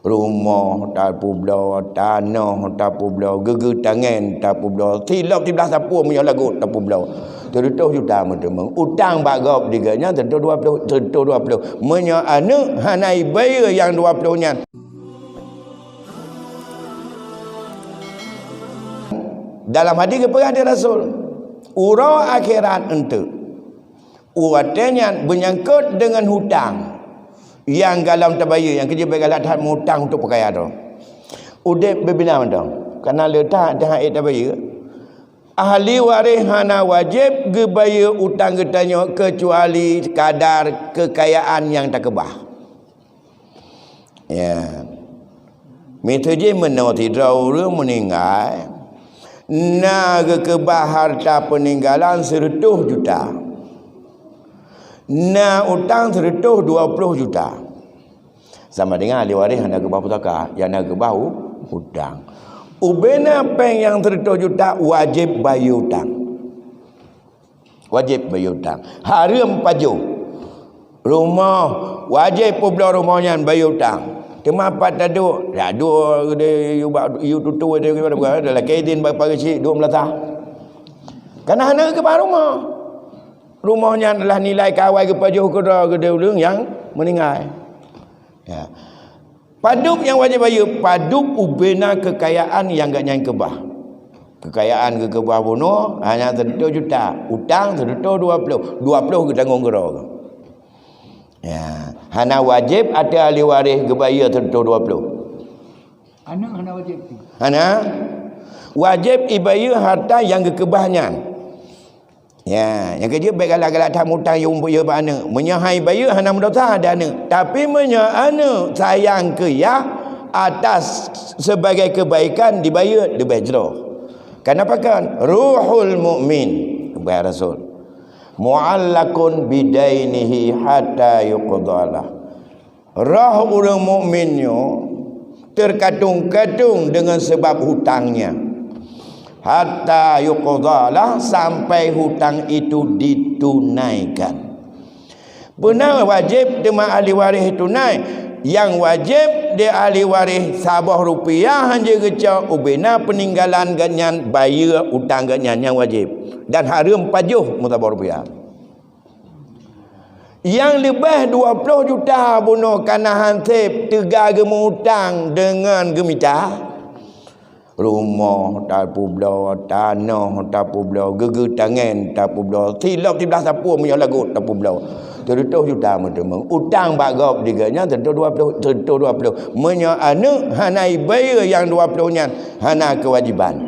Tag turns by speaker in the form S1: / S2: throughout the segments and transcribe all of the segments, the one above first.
S1: Rumah tak publo, tanah tak publo, gege tangan tak publo, tilap 13 sapu punya lagu tak publo. 30 juta teman. Utang bagap diganya tentu 20, tentu 20. Menya anu hanai bayar yang 20 nya. Dalam hadis kepada hadis Rasul, urau akhirat ente. Uatnya menyangkut dengan hutang. Yang galam terbayar, yang kerja bagalah tak hutang untuk pakaian tu. Udep berbina mandang. Kerana letak dah terbayar. Ahli waris hana wajib gebayar utang getanya kecuali kadar kekayaan yang tak kebah. Ya. Metode menoti draur meninggal. Naga kebah harta peninggalan 100 juta. Na utang 120 juta. Sama dengan ahli waris yang nak kebah putaka, yang nak kebah hutang. Ubena peng yang 100 juta wajib bayar hutang. Wajib bayar hutang. Haram paju. Rumah wajib pula rumahnya bayar hutang. Kemapat tak duk. Ya duk dia you tutu dia gimana dalam kaidin bapa kecil 2 melatah. Karena anak kebah rumah. Rumahnya adalah nilai kawai kepajuh ke ulung yang meninggal. Ya. Paduk yang wajib bayar, paduk ubena kekayaan yang gak nyai kebah. Kekayaan ke kebah bunuh hanya 100 juta, utang 120, 20 ke tanggung gerok. Ya, hana wajib ada ahli waris kebayar 120.
S2: Anak hana wajib.
S1: Hana wajib ibayar harta yang kekebahnya. Ya, yang kerja baik galak-galak tak mutang yang umpuk ya anak. Menyahai bayar hana mendosa ada anak. Tapi menyahana sayang ke ya atas sebagai kebaikan dibayar lebih jerah. Kenapa kan? Ruhul mukmin kata Rasul. Mu'allakun bidainihi hatta yuqdalah. Roh orang mukminnya terkatung-katung dengan sebab hutangnya. Hatta yuqdalah sampai hutang itu ditunaikan. Benar wajib dengan ahli waris tunai. Yang wajib dia ahli waris sabah rupiah hanya kecak ubena peninggalan ganyan bayar hutang ganyan yang wajib. Dan haram pajuh mutabah rupiah. Yang lebih 20 juta bunuh kana hansip tega gemutang dengan gemita. Rumah tak publo, tanah tak publo, gege tangan tak publo, tilap 13 sapu punya lagu tak publo. 30 juta teman. Utang bagap diganya tentu 20, tentu 20. Menya anu hanai bayar yang 20 nya hana kewajiban.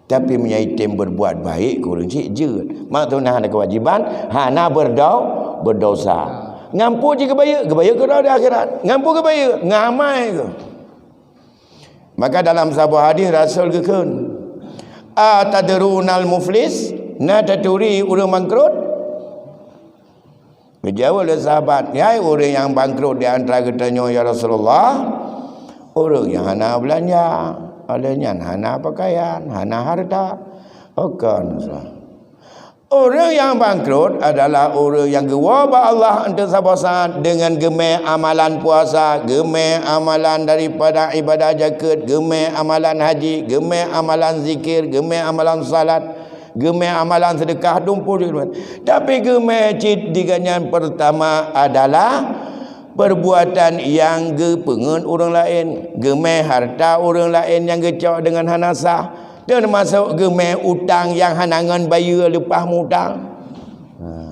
S1: Tapi menyaitim berbuat baik kurang cik je. Maksudnya hana kewajiban, hana berdosa. Ngampu je kebayar ke di akhirat. Ngampu kebayar, ngamai ke. Maka dalam sebuah hadis Rasul kekun, atadrunal muflis, nataturi orang bangkrut. Berjawab oleh sahabat, ya orang yang bangkrut di antara katanya ya Rasulullah, orang yang hana belanja, olehnya hana pakaian, hana harta. Orang yang bangkrut adalah orang yang gewabah Allah untuk sahabat dengan gemeh amalan puasa, gemeh amalan daripada ibadah zakat, gemeh amalan haji, gemeh amalan zikir, gemeh amalan salat, gemeh amalan sedekah tumpul. Tapi gemeh cit diganyan pertama adalah perbuatan yang gepengen orang lain, gemeh harta orang lain yang gecok dengan hanasah. Dan masuk gemeh utang yang hanangan bayar lepas hutang.